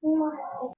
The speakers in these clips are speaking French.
Bonjour.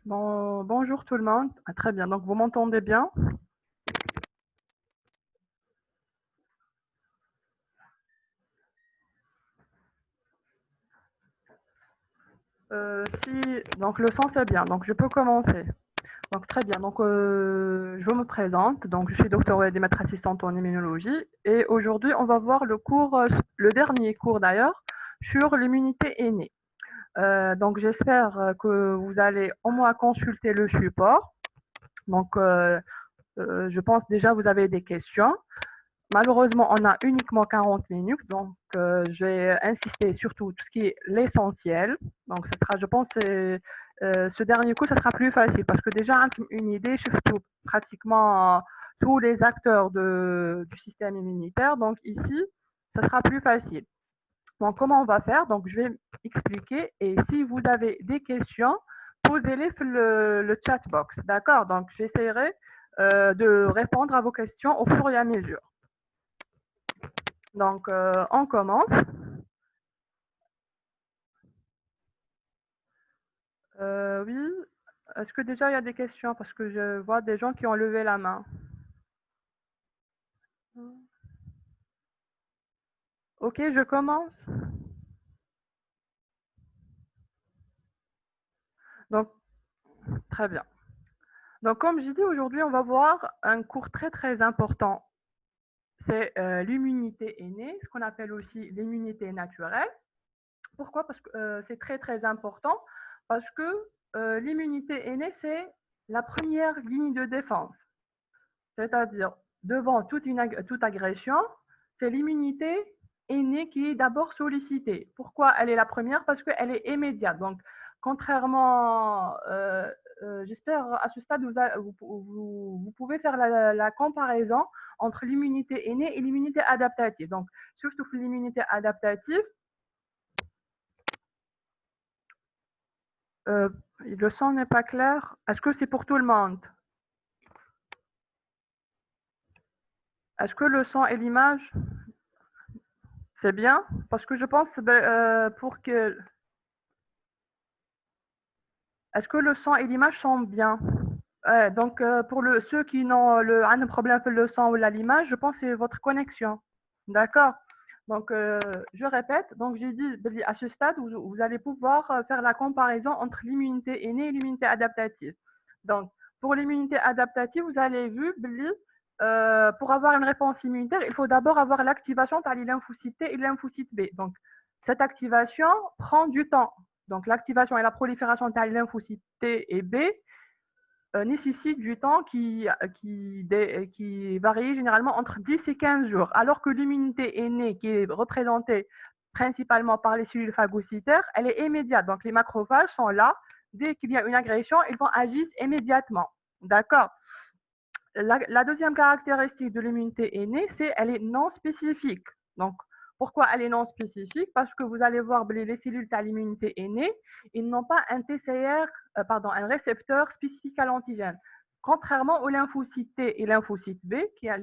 Bonjour tout le monde. Ah, très bien, donc vous m'entendez bien? Si, donc le son c'est bien, donc je peux commencer. Donc très bien, donc je me présente, donc je suis docteur Wade, maître assistante en immunologie et aujourd'hui on va voir le cours, le dernier cours d'ailleurs, sur l'immunité innée. Donc j'espère que vous allez au moins consulter le support. Donc je pense déjà vous avez des questions. Malheureusement, on a uniquement 40 minutes, donc je vais insister surtout tout ce qui est l'essentiel. Donc, ce sera, je pense, ce dernier coup, ça sera plus facile parce que déjà, une idée, surtout pratiquement tous les acteurs du système immunitaire. Donc, ici, ça sera plus facile. Donc, comment on va faire? Donc, je vais expliquer et si vous avez des questions, posez-les sur le chat box. D'accord? Donc, j'essaierai de répondre à vos questions au fur et à mesure. Donc, on commence. Oui, est-ce que déjà il y a des questions? Parce que je vois des gens qui ont levé la main. Ok, je commence. Donc, très bien. Donc, comme j'ai dit, aujourd'hui, on va voir un cours très, très important. C'est l'immunité innée, ce qu'on appelle aussi l'immunité naturelle. Pourquoi? Parce que c'est très, très important. Parce que l'immunité innée, c'est la première ligne de défense. C'est-à-dire, devant toute agression, c'est l'immunité innée qui est d'abord sollicitée. Pourquoi elle est la première? Parce qu'elle est immédiate. Donc, contrairement, j'espère à ce stade, vous pouvez faire la comparaison entre l'immunité innée et l'immunité adaptative. Donc, surtout l'immunité adaptative, le son n'est pas clair. Est-ce que c'est pour tout le monde? Est-ce que le son et l'image, c'est bien? Parce que je pense pour que... Est-ce que le son et l'image sont bien? Donc, pour ceux qui n'ont un problème avec le son ou l'image, je pense que c'est votre connexion. D'accord? Donc, je répète, donc j'ai dit à ce stade, vous allez pouvoir faire la comparaison entre l'immunité innée et l'immunité adaptative. Donc, pour l'immunité adaptative, vous avez vu, pour avoir une réponse immunitaire, il faut d'abord avoir l'activation par les lymphocytes T et les lymphocytes B. Donc, cette activation prend du temps. Donc, l'activation et la prolifération des lymphocytes T et B nécessitent du temps qui varie généralement entre 10 et 15 jours, alors que l'immunité innée, qui est représentée principalement par les cellules phagocytaires, elle est immédiate. Donc, les macrophages sont là. Dès qu'il y a une agression, ils vont agir immédiatement. D'accord. La deuxième caractéristique de l'immunité innée, c'est qu'elle est non spécifique. Donc, pourquoi elle est non spécifique? Parce que vous allez voir les cellules à l'immunité innée, ils n'ont pas un TCR, un récepteur spécifique à l'antigène. Contrairement aux lymphocytes T et lymphocytes B, qui ont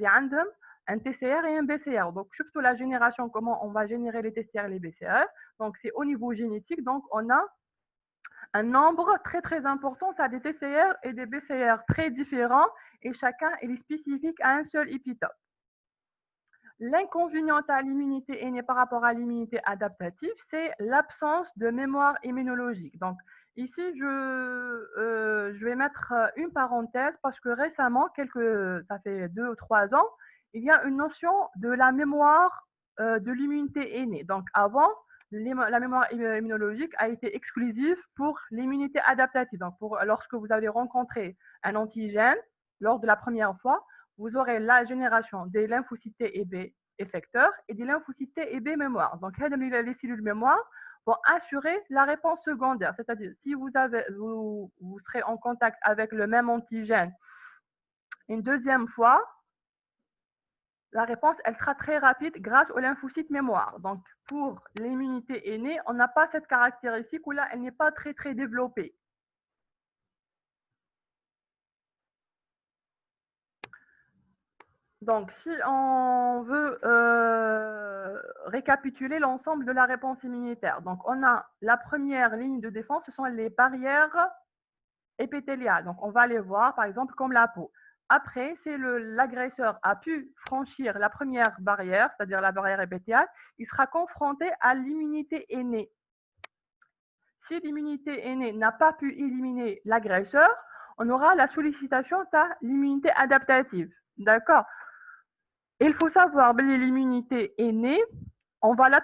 un TCR et un BCR. Donc, surtout la génération, comment on va générer les TCR et les BCR. Donc, c'est au niveau génétique. Donc, on a un nombre très très important, ça a des TCR et des BCR très différents et chacun est spécifique à un seul épitope. L'inconvénient à l'immunité innée par rapport à l'immunité adaptative, c'est l'absence de mémoire immunologique. Donc ici, je vais mettre une parenthèse parce que récemment, ça fait 2 ou 3 ans, il y a une notion de la mémoire de l'immunité innée. Donc avant, la mémoire immunologique a été exclusive pour l'immunité adaptative. Donc, lorsque vous avez rencontré un antigène lors de la première fois, vous aurez la génération des lymphocytes T et B effecteurs et des lymphocytes T et B mémoire. Donc, les cellules mémoire vont assurer la réponse secondaire. C'est-à-dire, si vous serez en contact avec le même antigène une deuxième fois, la réponse, elle sera très rapide grâce aux lymphocytes mémoire. Donc, pour l'immunité innée, on n'a pas cette caractéristique où là, elle n'est pas très, très développée. Donc, si on veut récapituler l'ensemble de la réponse immunitaire, donc on a la première ligne de défense, ce sont les barrières épithéliales. Donc, on va les voir, par exemple, comme la peau. Après, c'est l'agresseur a pu franchir la première barrière, c'est-à-dire la barrière épithéliale, il sera confronté à l'immunité innée. Si l'immunité innée n'a pas pu éliminer l'agresseur, on aura la sollicitation de l'immunité adaptative. D'accord. Il faut savoir que l'immunité innée, on va la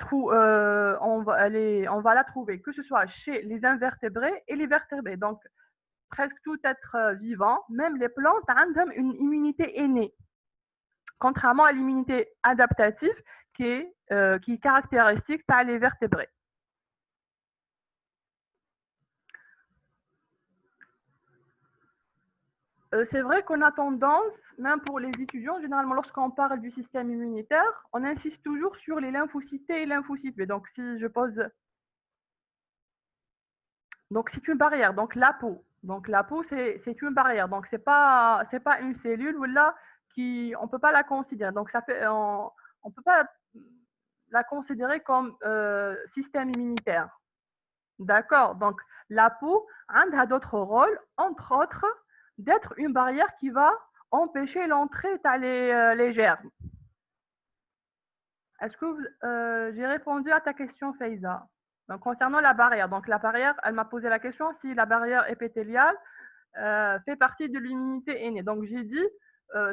trouver, que ce soit chez les invertébrés et les vertébrés. Donc, presque tout être vivant, même les plantes, ont une immunité innée. Contrairement à l'immunité adaptative qui est caractéristique par les vertébrés. C'est vrai qu'on a tendance, même pour les étudiants, généralement lorsqu'on parle du système immunitaire, on insiste toujours sur les lymphocytes T et lymphocytes B. Donc, si je pose... Donc, c'est une barrière. Donc, la peau. Donc, la peau, c'est une barrière. Donc, c'est pas une cellule où là, on ne peut pas la considérer. Donc, on ne peut pas la considérer comme système immunitaire. D'accord. Donc, la peau a d'autres rôles, entre autres, d'être une barrière qui va empêcher l'entrée les germes. Est-ce que j'ai répondu à ta question, Faiza? Donc, concernant la barrière. Donc, la barrière, elle m'a posé la question si la barrière épithéliale fait partie de l'immunité innée. Donc, j'ai dit,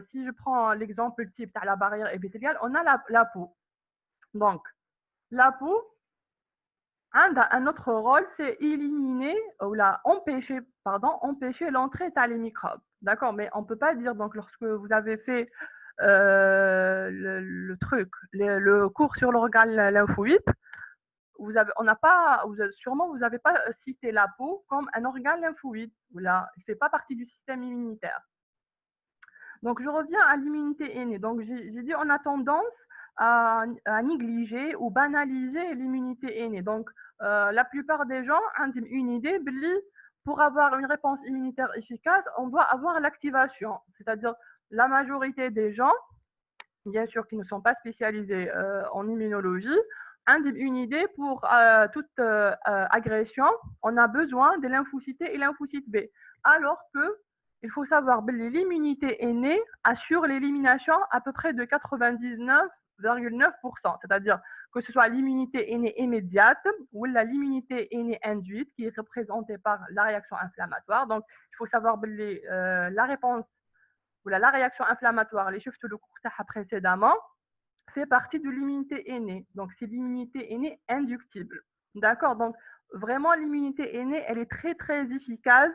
si je prends l'exemple type de la barrière épithéliale, on a la peau. Donc, la peau, un autre rôle, c'est éliminer ou empêcher l'entrée des microbes. D'accord, mais on ne peut pas dire, donc, lorsque vous avez fait le cours sur l'organe lymphoïde, sûrement vous n'avez pas cité la peau comme un organe lymphoïde. Il ne fait pas partie du système immunitaire. Donc, je reviens à l'immunité innée. Donc, j'ai dit on a tendance à négliger ou banaliser l'immunité innée. Donc, la plupart des gens ont une idée, pour avoir une réponse immunitaire efficace, on doit avoir l'activation. C'est-à-dire, la majorité des gens, bien sûr qui ne sont pas spécialisés en immunologie, ont une idée pour toute agression, on a besoin des lymphocytes T et lymphocytes B. Alors que il faut savoir que l'immunité innée assure l'élimination à peu près de 99,9%, c'est-à-dire que ce soit l'immunité innée immédiate ou l'immunité innée induite qui est représentée par la réaction inflammatoire. Donc, il faut savoir que la réponse ou la réaction inflammatoire, les chiffres le cours précédemment, fait partie de l'immunité innée. Donc, c'est l'immunité innée inductible. D'accord? Donc, vraiment, l'immunité innée, elle est très, très efficace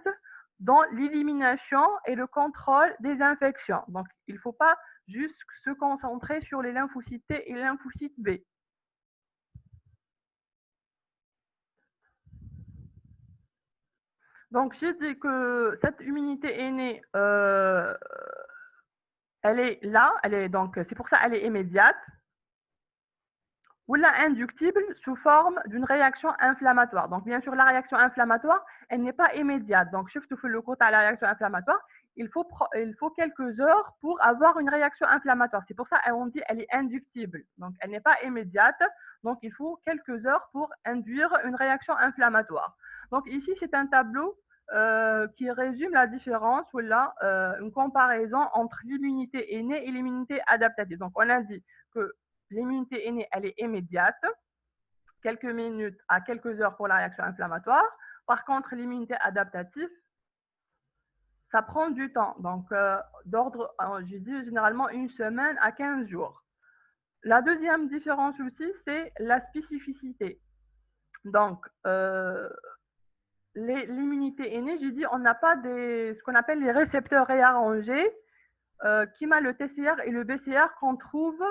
dans l'élimination et le contrôle des infections. Donc, il ne faut pas juste se concentrer sur les lymphocytes T et les lymphocytes B. Donc, j'ai dit que cette immunité innée, elle est là, c'est pour ça qu'elle est immédiate, ou la inductible sous forme d'une réaction inflammatoire. Donc, bien sûr, la réaction inflammatoire, elle n'est pas immédiate. Donc, je fais le côté à la réaction inflammatoire, il faut quelques heures pour avoir une réaction inflammatoire. C'est pour ça qu'on dit qu'elle est inductible. Donc, elle n'est pas immédiate. Donc, il faut quelques heures pour induire une réaction inflammatoire. Donc, ici, c'est un tableau qui résume la différence ou là, une comparaison entre l'immunité innée et l'immunité adaptative. Donc, on a dit que l'immunité innée, elle est immédiate, quelques minutes à quelques heures pour la réaction inflammatoire. Par contre, l'immunité adaptative, ça prend du temps. Donc, d'ordre, je dis généralement une semaine à 15 jours. La deuxième différence aussi, c'est la spécificité. Donc, l'immunité innée, j'ai dit, on n'a pas ce qu'on appelle les récepteurs réarrangés, qui m'a le TCR et le BCR qu'on trouve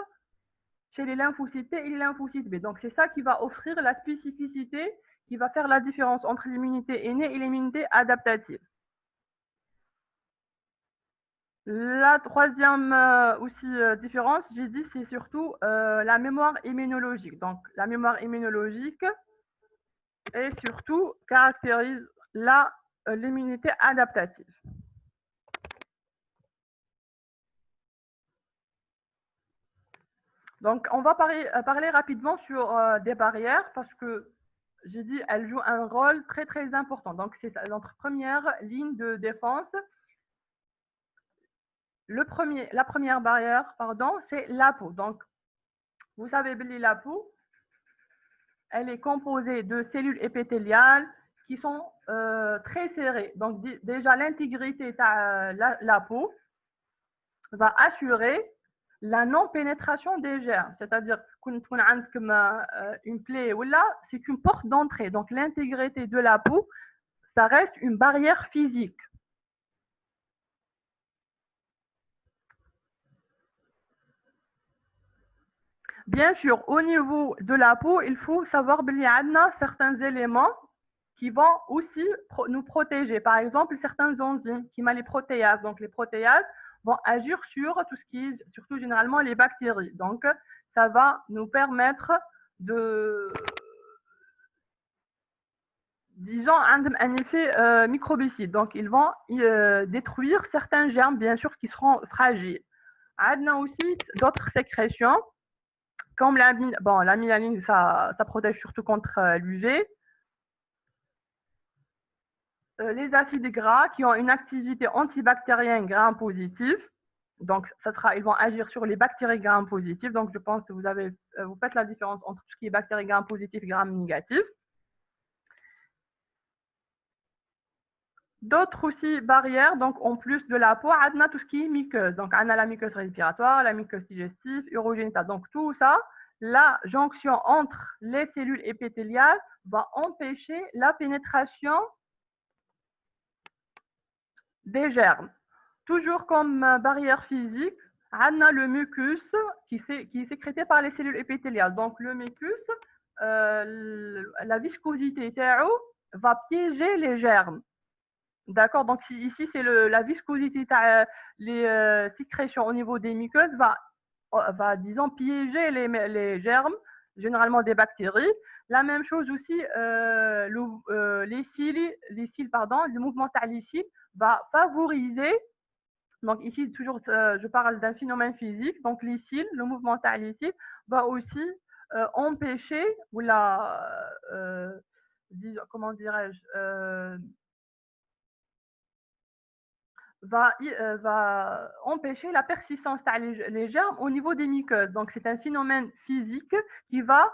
chez les lymphocytes T et les lymphocytes B. Donc, c'est ça qui va offrir la spécificité, qui va faire la différence entre l'immunité innée et l'immunité adaptative. La troisième aussi différence, j'ai dit, c'est surtout la mémoire immunologique. Donc, la mémoire immunologique et surtout caractérise l'immunité adaptative. Donc, on va parler rapidement sur des barrières parce que j'ai dit, elles jouent un rôle très, très important. Donc, c'est notre première ligne de défense. La première barrière, c'est la peau. Donc, vous savez, la peau, elle est composée de cellules épithéliales qui sont très serrées. Donc, déjà, l'intégrité de la peau va assurer la non-pénétration des germes. C'est-à-dire, quand on a une plaie ou là, c'est une porte d'entrée. Donc, l'intégrité de la peau, ça reste une barrière physique. Bien sûr, au niveau de la peau, il faut savoir qu'il y a certains éléments qui vont aussi nous protéger. Par exemple, certains enzymes qui mettent les protéases. Donc, les protéases vont agir sur tout ce qui est, surtout généralement, les bactéries. Donc, ça va nous permettre de, disons, un effet microbicide. Donc, ils vont détruire certains germes, bien sûr, qui seront fragiles. On a aussi d'autres sécrétions, comme la myéline, ça protège surtout contre l'UV. Les acides gras qui ont une activité antibactérienne gram-positive. Donc, ils vont agir sur les bactéries gram-positives. Donc, je pense que vous faites la différence entre tout ce qui est bactéries gram-positives et gram-négatives. D'autres aussi barrières, donc en plus de la peau, on a tout ce qui est muqueuse. Donc, on a la muqueuse respiratoire, la muqueuse digestive, urogénitale. Donc, tout ça, la jonction entre les cellules épithéliales va empêcher la pénétration des germes. Toujours comme barrière physique, on a le mucus qui est sécrété par les cellules épithéliales. Donc, le mucus, la viscosité va piéger les germes. D'accord. Donc, ici, c'est la viscosité, les sécrétions au niveau des muqueuses va disons, piéger les germes, généralement des bactéries. La même chose aussi, les cils, le mouvement les cils va favoriser. Donc, ici, toujours, je parle d'un phénomène physique. Donc, les cils, le mouvement les cils va aussi empêcher, ou comment dirais-je, va empêcher la persistance des germes au niveau des muqueuses. Donc, c'est un phénomène physique qui va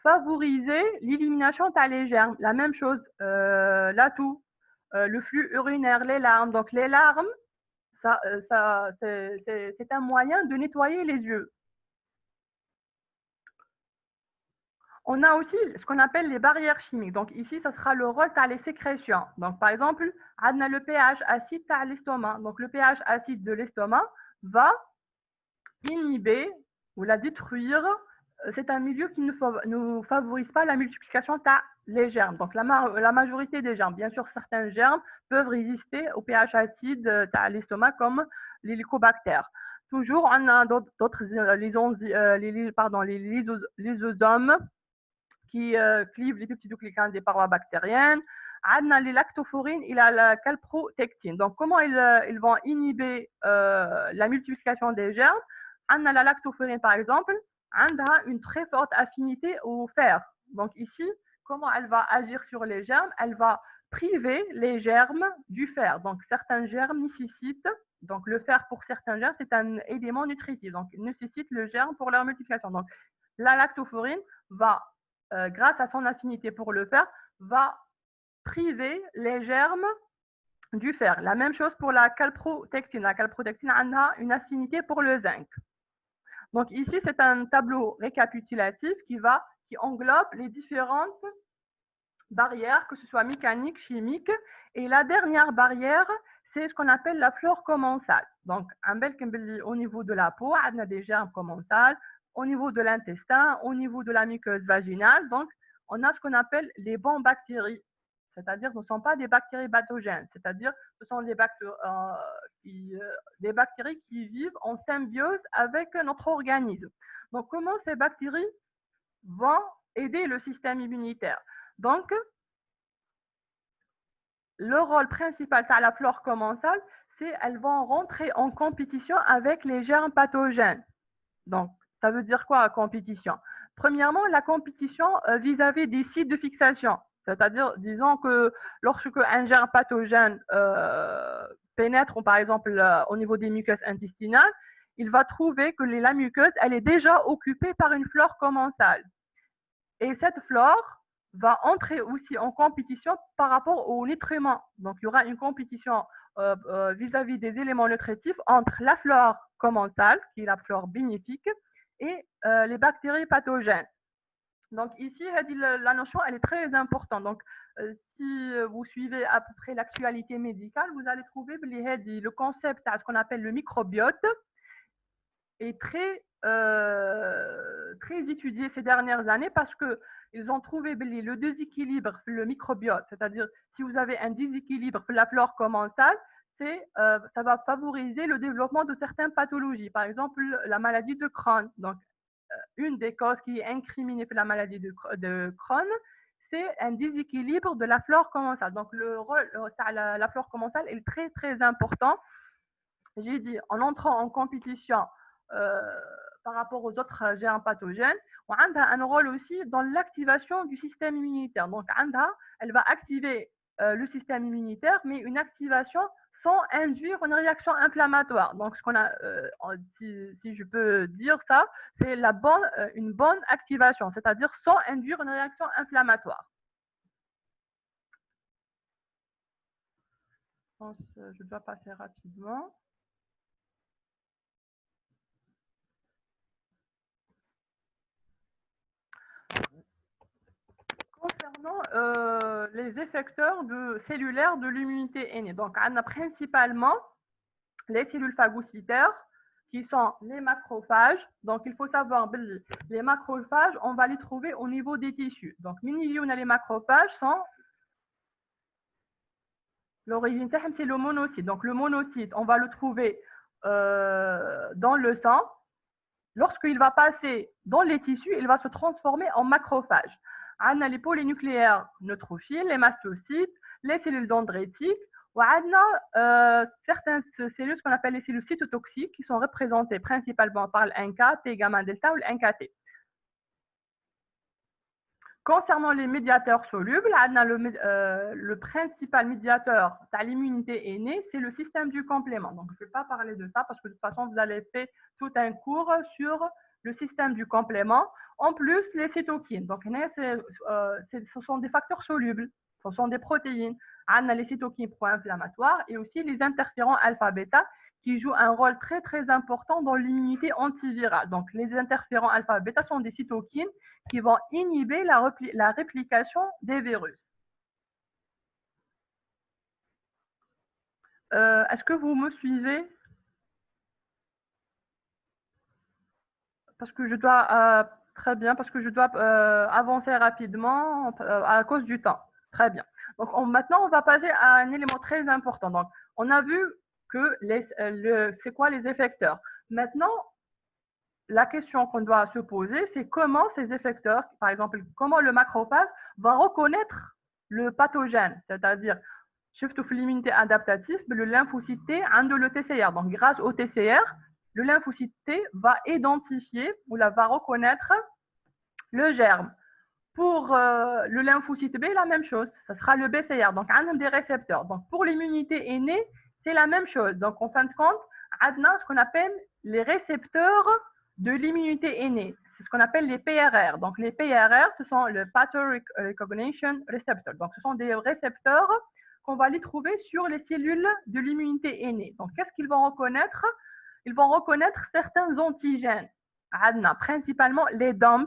favoriser l'élimination des germes. La même chose, l'atout, le flux urinaire, les larmes. Donc, les larmes, c'est un moyen de nettoyer les yeux. On a aussi ce qu'on appelle les barrières chimiques. Donc ici, ça sera le rôle de les sécrétions. Donc par exemple, on a le pH acide de l'estomac. Donc le pH acide de l'estomac va inhiber ou la détruire. C'est un milieu qui ne favorise pas la multiplication des germes. Donc la majorité des germes, bien sûr, certains germes peuvent résister au pH acide de l'estomac comme les lycobactères. Toujours, on a d'autres lysosomes qui clivent les peptidoglycanes des parois bactériennes. On a les lactophorines et la calprotectine. Donc, comment ils vont inhiber la multiplication des germes? On a la lactophorine, par exemple, elle a une très forte affinité au fer. Donc, ici, comment elle va agir sur les germes? Elle va priver les germes du fer. Donc, certains germes nécessitent, donc le fer pour certains germes, c'est un élément nutritif. Donc, ils nécessitent le germe pour leur multiplication. Donc, la lactophorine va grâce à son affinité pour le fer, va priver les germes du fer. La même chose pour la calprotectine. La calprotectine a une affinité pour le zinc. Donc ici, c'est un tableau récapitulatif qui englobe les différentes barrières, que ce soit mécaniques, chimiques. Et la dernière barrière, c'est ce qu'on appelle la flore commensale. Donc, au niveau de la peau, on a des germes commensales, au niveau de l'intestin, au niveau de la muqueuse vaginale. Donc, on a ce qu'on appelle les bonnes bactéries. C'est-à-dire, ce ne sont pas des bactéries pathogènes. C'est-à-dire, ce sont des bactéries qui vivent en symbiose avec notre organisme. Donc, comment ces bactéries vont aider le système immunitaire? Donc, le rôle principal de la flore commensale, c'est qu'elles vont rentrer en compétition avec les germes pathogènes. Donc, ça veut dire quoi, compétition? Premièrement, la compétition vis-à-vis des sites de fixation. C'est-à-dire, disons que lorsque un germe pathogène pénètre, par exemple, au niveau des muqueuses intestinales, il va trouver que la muqueuse, elle est déjà occupée par une flore commensale. Et cette flore va entrer aussi en compétition par rapport aux nutriments. Donc, il y aura une compétition vis-à-vis des éléments nutritifs entre la flore commensale, qui est la flore bénéfique, et les bactéries pathogènes. Donc ici, la notion, elle est très importante. Donc, si vous suivez à peu près l'actualité médicale, vous allez trouver le concept de ce qu'on appelle le microbiote est très étudié ces dernières années parce qu'ils ont trouvé le déséquilibre, le microbiote, c'est-à-dire si vous avez un déséquilibre de la flore commensale, ça va favoriser le développement de certaines pathologies, par exemple la maladie de Crohn. Donc, une des causes qui est incriminée pour la maladie de Crohn, c'est un déséquilibre de la flore commensale. Donc, le rôle de la flore commensale est très, très important. J'ai dit, en entrant en compétition par rapport aux autres germes pathogènes, on a un rôle aussi dans l'activation du système immunitaire. Donc, elle va activer le système immunitaire, mais une activation sans induire une réaction inflammatoire. Donc, si je peux dire ça, c'est une bonne activation, c'est-à-dire sans induire une réaction inflammatoire. Je pense que je dois passer rapidement. Concernant les effecteurs cellulaires de l'immunité innée, donc on a principalement les cellules phagocytaires qui sont les macrophages. Donc il faut savoir les macrophages, on va les trouver au niveau des tissus. Donc les macrophages sont l'origine, c'est le monocyte. Donc le monocyte, on va le trouver dans le sang. Lorsqu'il va passer dans les tissus, il va se transformer en macrophage. On a les polynucléaires neutrophiles, les mastocytes, les cellules dendritiques, ou on a certaines cellules, ce qu'on appelle les cellules cytotoxiques, qui sont représentées principalement par le NK, T gamma delta ou le NKT. Concernant les médiateurs solubles, on a le principal médiateur de l'immunité innée, c'est le système du complément. Donc, je ne vais pas parler de ça parce que de toute façon, vous allez faire tout un cours sur le système du complément. En plus, les cytokines. Donc, ce sont des facteurs solubles, ce sont des protéines. On a les cytokines pro-inflammatoires et aussi les interférons alpha-bêta qui jouent un rôle très très important dans l'immunité antivirale. Donc les interférents alpha bêta sont des cytokines qui vont inhiber la réplication des virus. Est-ce que vous me suivez? Parce que je dois très bien, parce que je dois avancer rapidement à cause du temps. Très bien. Donc maintenant, on va passer à un élément très important. Donc, on a vu que c'est quoi les effecteurs. Maintenant, la question qu'on doit se poser, c'est comment ces effecteurs, par exemple, comment le macrophage va reconnaître le pathogène, c'est-à-dire, surtout l'immunité adaptative, le lymphocyte T de le TCR. Donc, grâce au TCR, le lymphocyte T va identifier ou va reconnaître le germe. Pour le lymphocyte B, la même chose, ce sera le BCR, donc un des récepteurs. Donc, pour l'immunité innée, c'est la même chose. Donc, en fin de compte, on a ce qu'on appelle les récepteurs de l'immunité innée. C'est ce qu'on appelle les PRR. Donc, les PRR, ce sont le Pattern Recognition Receptor. Donc, ce sont des récepteurs qu'on va les trouver sur les cellules de l'immunité innée. Donc, qu'est-ce qu'ils vont reconnaître? Ils vont reconnaître certains antigènes, principalement les DOMS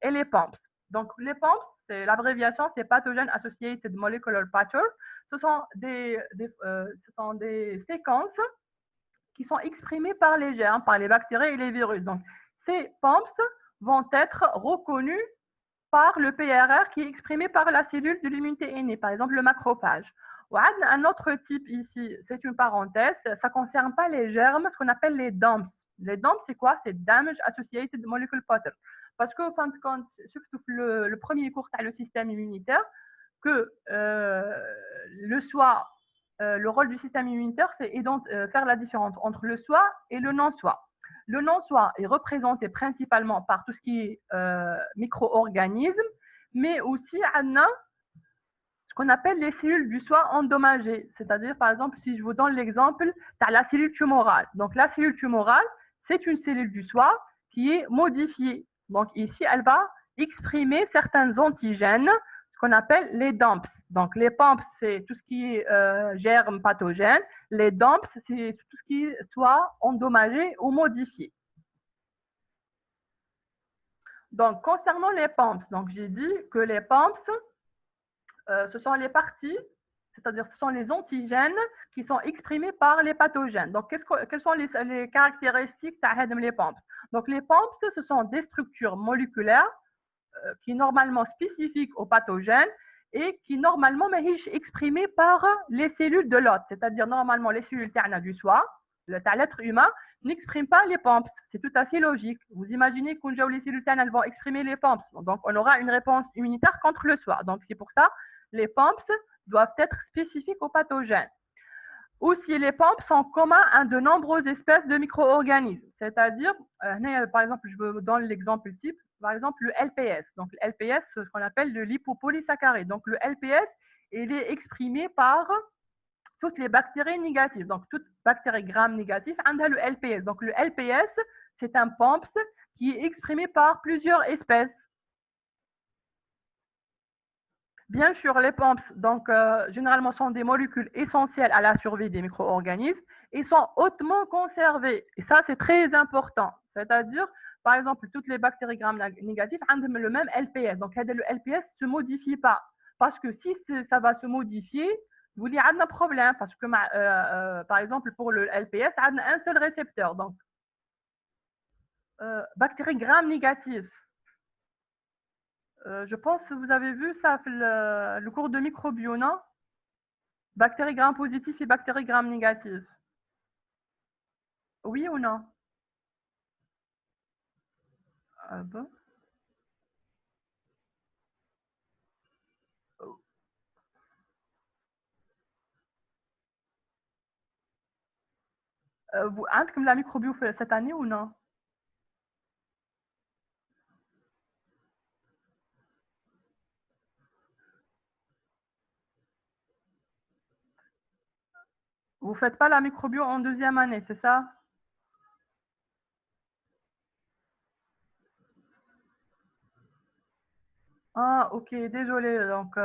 et les POMPs. Donc, les POMPs, c'est l'abréviation, c'est Pathogen Associated Molecular Pattern. Ce sont des séquences qui sont exprimées par les germes, par les bactéries et les virus. Donc, ces POMPs vont être reconnus par le PRR qui est exprimé par la cellule de l'immunité innée, par exemple le macrophage. Un autre type ici, c'est une parenthèse, ça ne concerne pas les germes, ce qu'on appelle les DOMS. Les DOMS, c'est quoi? C'est Damage Associated Molecular Pattern. Parce qu'au fin de compte, surtout le premier cours, tu as le système immunitaire, que le soi, le rôle du système immunitaire, c'est faire la différence entre le soi et le non-soi. Le non-soi est représenté principalement par tout ce qui est micro-organismes, mais aussi on a ce qu'on appelle les cellules du soi endommagées. C'est-à-dire, par exemple, si je vous donne l'exemple, tu as la cellule tumorale. Donc, la cellule tumorale, c'est une cellule du soi qui est modifiée. Donc, ici, elle va exprimer certains antigènes, ce qu'on appelle les DOMPs. Donc, les POMPs, c'est tout ce qui est germe pathogène. Les DOMPs, c'est tout ce qui est soit endommagé ou modifié. Donc, concernant les POMPs, donc j'ai dit que les POMPs, ce sont les parties, c'est-à-dire ce sont les antigènes qui sont exprimés par les pathogènes. Donc, quelles sont les caractéristiques de les POMPs? Donc, les POMPs, ce sont des structures moléculaires qui sont normalement spécifiques aux pathogènes et qui normalement sont exprimées par les cellules de l'hôte, c'est-à-dire normalement les cellules du soi, l'être humain, n'exprime pas les POMPs. C'est tout à fait logique. Vous imaginez que les cellules elles vont exprimer les POMPs. Donc, on aura une réponse immunitaire contre le soi. Donc, c'est pour ça les POMPs doivent être spécifiques aux pathogènes. Aussi, les POMPs sont communs à de nombreuses espèces de micro-organismes. C'est-à-dire, par exemple, je vous donne l'exemple type, par exemple le LPS. Donc, le LPS, c'est ce qu'on appelle le lipopolysaccharide. Donc, le LPS, il est exprimé par toutes les bactéries négatives. Donc, toute bactérie gram négative a le LPS. Donc, le LPS, c'est un POMPs qui est exprimé par plusieurs espèces. Bien sûr, les POMPs, donc, généralement, sont des molécules essentielles à la survie des micro-organismes et sont hautement conservées. Et ça, c'est très important. C'est-à-dire, par exemple, toutes les bactéries gram négatives ont le même LPS. Donc, le LPS ne se modifie pas. Parce que si ça va se modifier, vous y a un problème. Parce que, par exemple, pour le LPS, on a un seul récepteur. Donc, bactéries gram négatives. Je pense que vous avez vu ça le cours de microbio, non? Bactéries gram positives et bactéries gram négatives. Oui ou non? Ah bon? Vous êtes comme la microbio cette année ou non? Vous ne faites pas la microbio en deuxième année, c'est ça? Ah, ok, désolé. Donc,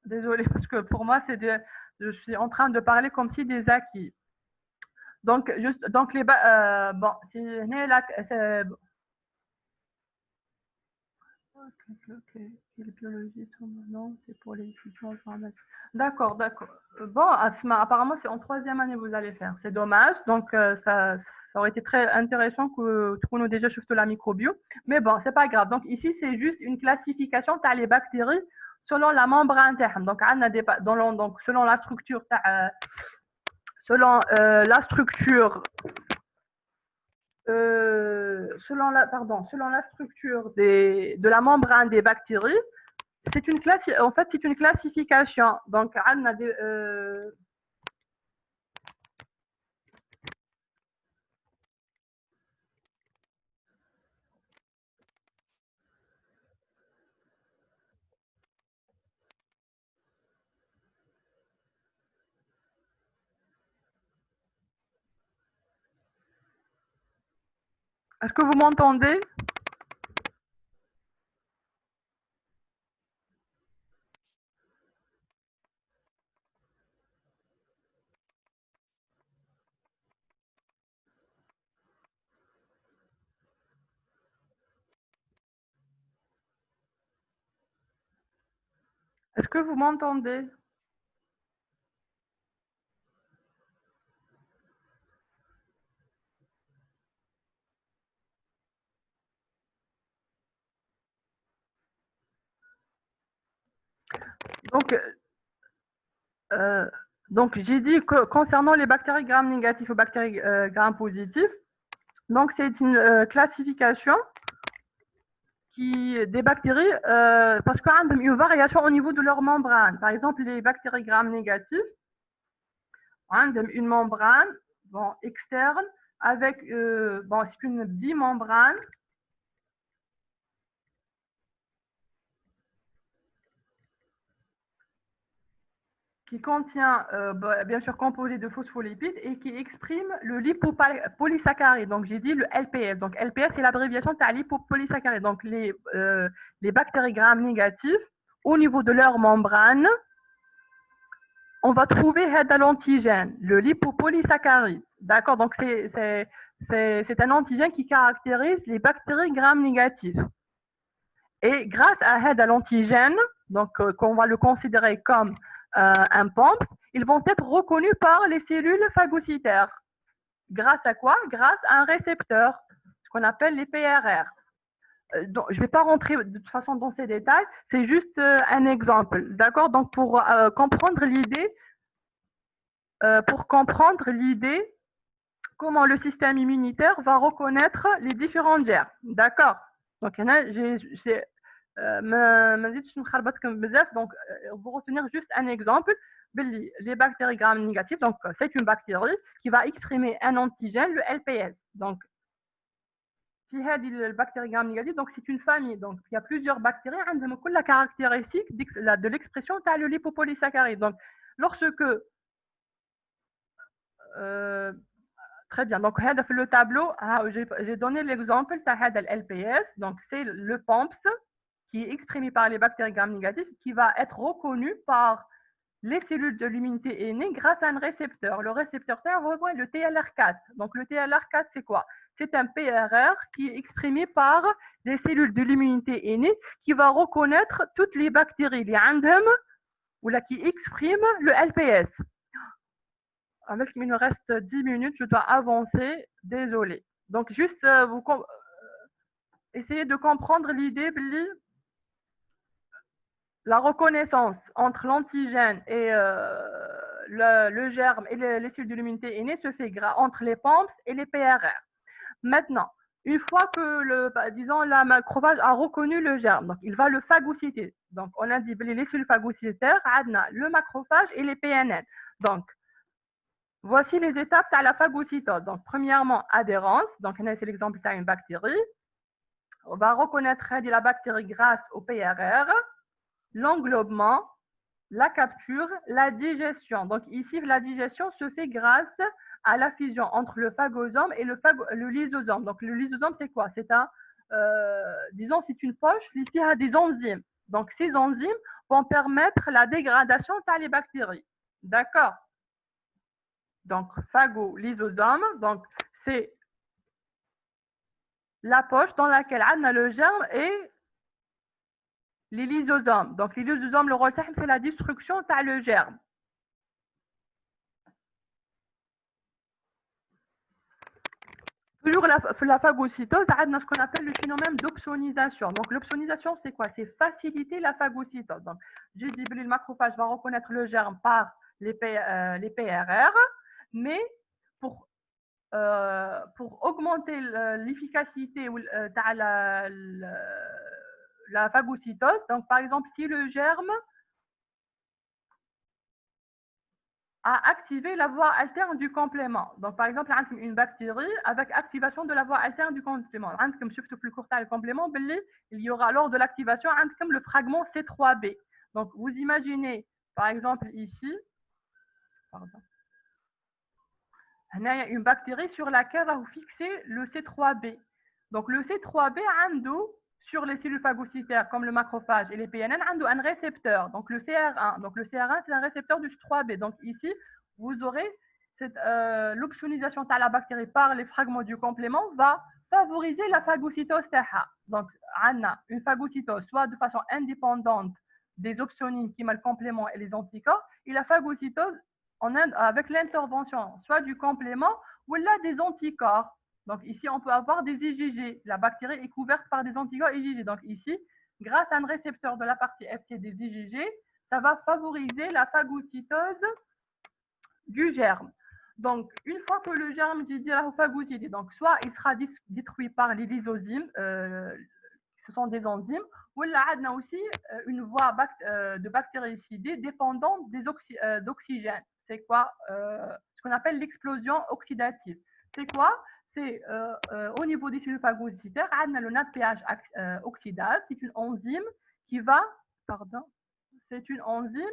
désolé parce que pour moi, je suis en train de parler comme si des acquis. Donc, juste, donc bon, si ok. Quelle biologie, non, c'est pour les étudiants en pharmacie. D'accord, d'accord. Bon, Asma, apparemment, c'est en troisième année que vous allez faire. C'est dommage. Donc, ça aurait été très intéressant que tu connais déjà juste la microbio. Mais bon, c'est pas grave. Donc, ici, c'est juste une classification. Tu as les bactéries selon la membrane interne. Donc, donc selon la structure, selon la structure selon la structure de la membrane des bactéries, en fait, c'est une classification. Donc, est-ce que vous m'entendez? Est-ce que vous m'entendez? Donc, euh, donc j'ai dit que concernant les bactéries gram négatifs ou bactéries gram positifs, donc c'est une classification des bactéries parce qu'il y a une variation au niveau de leur membrane. Par exemple, les bactéries gram négatifs ont une membrane bon, externe avec, bon, c'est une bimembrane qui contient, bien sûr, composé de phospholipides et qui exprime le lipopolysaccharide. Donc, j'ai dit le LPS. Donc, LPS, c'est l'abréviation de lipopolysaccharide. Donc, les bactéries gram négatives, au niveau de leur membrane, on va trouver l'antigène, le lipopolysaccharide. D'accord. Donc, c'est un antigène qui caractérise les bactéries gram négatives. Et grâce à l'antigène, donc qu'on va le considérer comme un POMS, ils vont être reconnus par les cellules phagocytaires. Grâce à quoi? Grâce à un récepteur, ce qu'on appelle les PRR. Donc, je ne vais pas rentrer de toute façon dans ces détails, c'est juste un exemple. D'accord? Donc, pour comprendre l'idée, comment le système immunitaire va reconnaître les différents germes. D'accord? Donc, donc vous retenir juste un exemple. Les bactéries gram négatives, donc c'est une bactérie qui va exprimer un antigène, le LPS. Donc, les bactéries gram négatives, donc c'est une famille. Donc, il y a plusieurs bactéries qui ont la caractéristique de l'expression de le lipopolysaccharide. Donc, lorsque euh, très bien. Donc, le tableau, j'ai donné l'exemple de LPS. Donc, c'est le POMPS qui est exprimé par les bactéries gram négatives qui va être reconnu par les cellules de l'immunité innée grâce à un récepteur. Le récepteur, c'est le TLR4. Donc, le TLR4, c'est quoi? C'est un PRR qui est exprimé par les cellules de l'immunité innée qui va reconnaître toutes les bactéries qui expriment le LPS. Avec il me reste 10 minutes, je dois avancer. Désolé. Donc, juste, essayez de comprendre l'idée, la reconnaissance entre l'antigène et le germe et les cellules de l'immunité innée se fait entre les POMS et les PRR. Maintenant, une fois que disons, la macrophage a reconnu le germe, donc il va le phagocyter. Donc, on a dit les cellules phagocytaires, le macrophage et les PNN. Donc, voici les étapes de la phagocytose. Donc, premièrement, adhérence. Donc, c'est l'exemple d'une bactérie. On va reconnaître la bactérie grâce au PRR, l'englobement, la capture, la digestion. Donc, ici, la digestion se fait grâce à la fusion entre le phagosome et le lysosome. Donc, le lysosome, c'est quoi? Disons, c'est une poche qui a des enzymes. Donc, ces enzymes vont permettre la dégradation par les bactéries. D'accord? Donc, phagolysosome, donc c'est la poche dans laquelle on a le germe et les lysosomes. Donc, les lysosomes, le rôle c'est la destruction de le germe. Toujours la phagocytose, on a ce qu'on appelle le phénomène d'opsonisation. Donc, l'opsonisation, c'est quoi? C'est faciliter la phagocytose. Donc, j'ai dit que le macrophage va reconnaître le germe par les PRR, mais pour augmenter l'efficacité de la phagocytose, donc par exemple, si le germe a activé la voie alterne du complément. Donc, par exemple, une bactérie avec activation de la voie alterne du complément. Comme je le courtage le complément, il y aura lors de l'activation comme le fragment C3b. Donc, vous imaginez, par exemple, ici, pardon, il y a une bactérie sur laquelle vous fixez le C3b. Donc, le C3b a sur les cellules phagocytaires comme le macrophage et les PNN, un récepteur, donc le CR1. Donc, le CR1, c'est un récepteur du C3b. Donc, ici, vous aurez l'opsonisation de la bactérie par les fragments du complément va favoriser la phagocytose. Donc, on a une phagocytose soit de façon indépendante des opsonines qui sont le complément et les anticorps, et la phagocytose avec l'intervention soit du complément ou là des anticorps. Donc ici, on peut avoir des IgG. La bactérie est couverte par des anticorps IgG. Donc ici, grâce à un récepteur de la partie FC des IgG, ça va favoriser la phagocytose du germe. Donc, une fois que le germe, j'ai dit la phagocytose, donc soit il sera détruit par les lysozymes, ce sont des enzymes, ou là, on a aussi une voie de bactéricidés dépendante d'oxygène. C'est quoi ce qu'on appelle l'explosion oxydative. C'est quoi? C'est au niveau des cellules phagocytaires, on a le NADPH oxydase. C'est une enzyme qui va, pardon, c'est une enzyme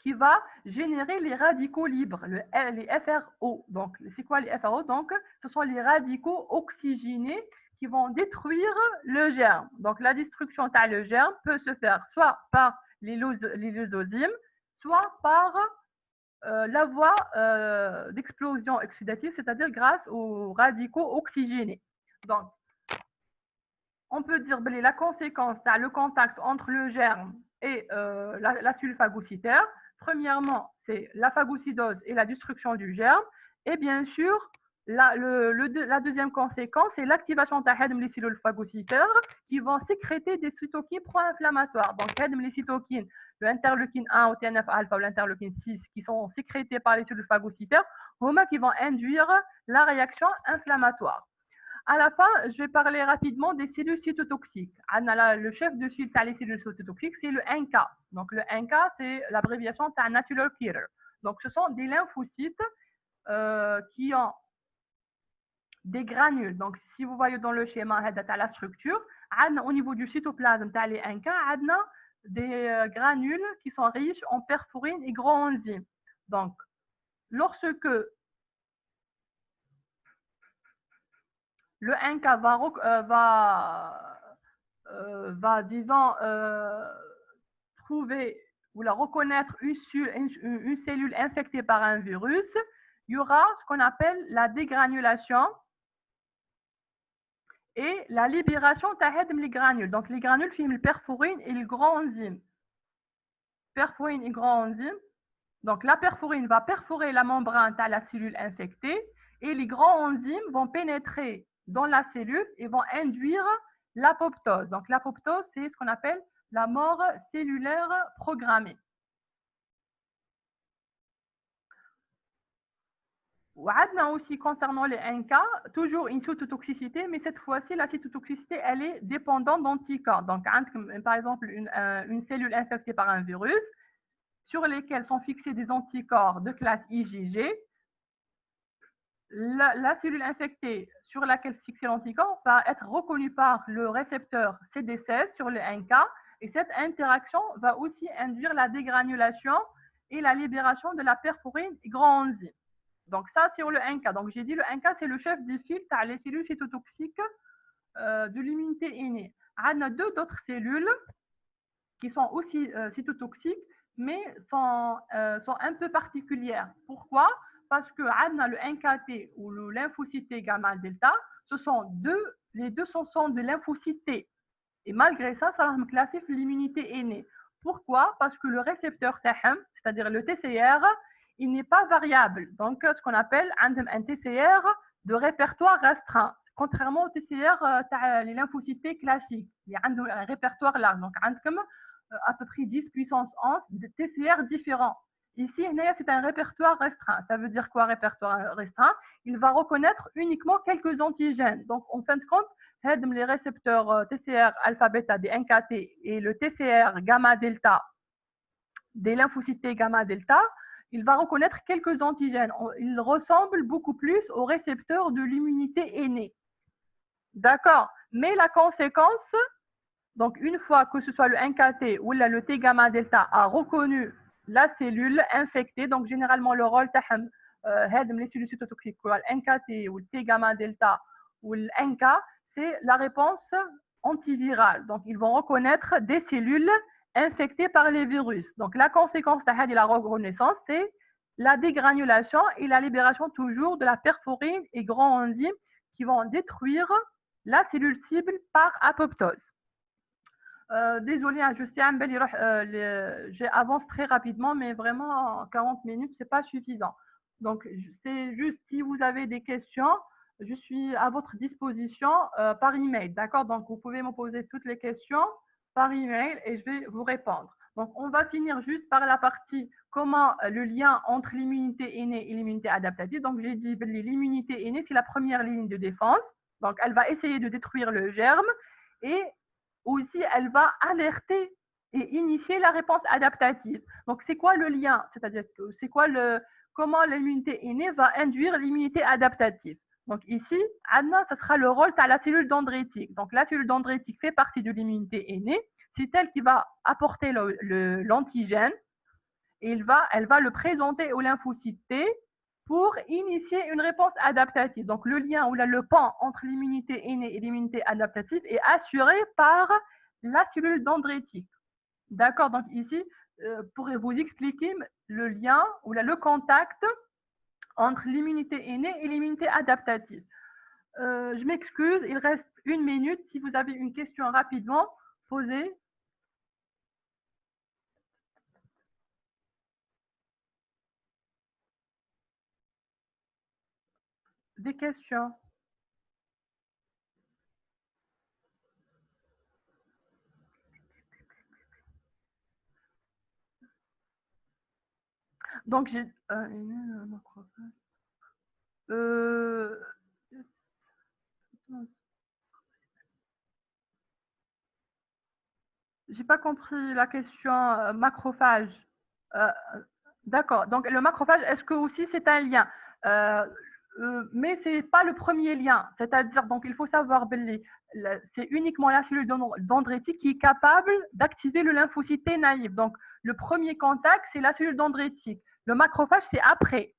qui va générer les radicaux libres, les FRO. Donc, c'est quoi les FRO? Donc, ce sont les radicaux oxygénés qui vont détruire le germe. Donc, la destruction de le germe peut se faire soit par les lysozymes, soit par la voie d'explosion oxydative, c'est-à-dire grâce aux radicaux oxygénés. Donc, on peut dire que la conséquence, le contact entre le germe et la cellule phagocytaire. Premièrement, c'est la phagocytose et la destruction du germe. Et bien sûr, la deuxième conséquence, c'est l'activation des cellules phagocytaires qui vont sécréter des cytokines pro-inflammatoires. Donc, les cytokines, le interleukine 1 ou TNF-alpha ou l'interleukine 6 qui sont sécrétés par les cellules phagocytaires, qui vont induire la réaction inflammatoire. À la fin, je vais parler rapidement des cellules cytotoxiques. Le chef de file des cellules cytotoxiques, c'est le NK. Donc, le NK, c'est l'abréviation de Natural Killer. Donc, ce sont des lymphocytes qui ont des granules. Donc, si vous voyez dans le schéma la structure, au niveau du cytoplasme, les NK, on a des granules qui sont riches en perforine et grands enzymes. Donc, lorsque le NK va disons, trouver ou reconnaître une cellule infectée par un virus, il y aura ce qu'on appelle la dégranulation et la libération de les granules. Donc, les granules filment le perforine et le grand enzyme. Perforine et grand enzyme. Donc, la perforine va perforer la membrane de la cellule infectée et les grands enzymes vont pénétrer dans la cellule et vont induire l'apoptose. Donc, l'apoptose, c'est ce qu'on appelle la mort cellulaire programmée. On a aussi concernant les NK, toujours une cytotoxicité, mais cette fois-ci, la cytotoxicité, elle est dépendante d'anticorps. Donc, par exemple, une cellule infectée par un virus sur lesquels sont fixés des anticorps de classe IgG, la cellule infectée sur laquelle est fixé l'anticorps va être reconnue par le récepteur CD16 sur le NK, et cette interaction va aussi induire la dégranulation et la libération de la perforine et grand enzyme. Donc, ça, c'est le NK. Donc, j'ai dit le NK, c'est le chef des fils les cellules cytotoxiques de l'immunité innée. On a deux autres cellules qui sont aussi cytotoxiques, mais sont un peu particulières. Pourquoi? parce que le NKT ou le lymphocyte gamma delta, les deux sont de lymphocytes T. Et malgré ça, ça me classifie l'immunité innée. Pourquoi? Parce que le récepteur TAHM, c'est-à-dire le TCR, il n'est pas variable. Donc, ce qu'on appelle un TCR de répertoire restreint. Contrairement au TCR, les lymphocytes classiques, il y a un répertoire large. Donc, à peu près 10 puissance 11 de TCR différents. Ici, c'est un répertoire restreint. Ça veut dire quoi, répertoire restreint? Il va reconnaître uniquement quelques antigènes. Donc, en fin de compte, les récepteurs TCR alpha-bêta des NKT et le TCR gamma-delta des lymphocytes gamma-delta, il va reconnaître quelques antigènes. Il ressemble beaucoup plus aux récepteurs de l'immunité innée. D'accord. Mais la conséquence, donc une fois que ce soit le NKT ou le T gamma-delta a reconnu la cellule infectée, donc généralement le rôle les cellules cytotoxiques, le NKT ou le T gamma-delta ou le NK, c'est la réponse antivirale. Donc, ils vont reconnaître des cellules infectées par les virus. Donc, la conséquence de la reconnaissance, c'est la dégranulation et la libération toujours de la perforine et grands enzymes qui vont détruire la cellule cible par apoptose. Désolé, je sais, j'avance très rapidement, mais vraiment 40 minutes, c'est pas suffisant. Donc, c'est juste si vous avez des questions, je suis à votre disposition par email, d'accord? Donc, vous pouvez me poser toutes les questions par email et je vais vous répondre. Donc, on va finir juste par la partie comment le lien entre l'immunité innée et l'immunité adaptative. Donc, j'ai dit l'immunité innée, c'est la première ligne de défense. Donc, elle va essayer de détruire le germe et aussi, elle va alerter et initier la réponse adaptative. Donc, c'est quoi le lien? C'est-à-dire, comment l'immunité innée va induire l'immunité adaptative? Donc, ici, ce sera le rôle de la cellule dendritique. Donc, la cellule dendritique fait partie de l'immunité innée. C'est elle qui va apporter l'antigène et elle va le présenter au lymphocyte T pour initier une réponse adaptative. Donc, le lien ou le pont entre l'immunité innée et l'immunité adaptative est assuré par la cellule dendritique. D'accord? Donc, ici, pour vous expliquer le lien ou le contact entre l'immunité innée et l'immunité adaptative. Je m'excuse, il reste 1 minute. Si vous avez une question rapidement, posez. Des questions. Donc, j'ai... j'ai pas compris la question macrophage. D'accord. Donc, le macrophage, est-ce que aussi c'est un lien? Mais ce n'est pas le premier lien. C'est-à-dire, donc, il faut savoir, c'est uniquement la cellule dendritique qui est capable d'activer le lymphocyte T naïf. Donc, le premier contact, c'est la cellule dendritique. Le macrophage, c'est après.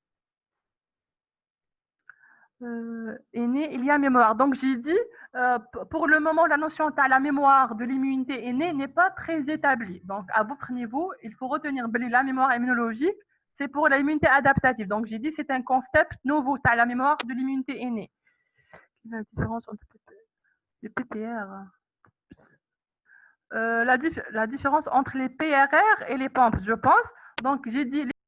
Innée, il y a mémoire. Donc, j'ai dit, pour le moment, la notion de la mémoire de l'immunité innée n'est pas très établie. Donc, à votre niveau, il faut retenir la mémoire immunologique, c'est pour l'immunité adaptative. Donc, j'ai dit, c'est un concept nouveau, tu as la mémoire de l'immunité innée. Quelle est la différence entre les PPR? La différence entre les PRR et les PAMP, je pense. Donc, j'ai dit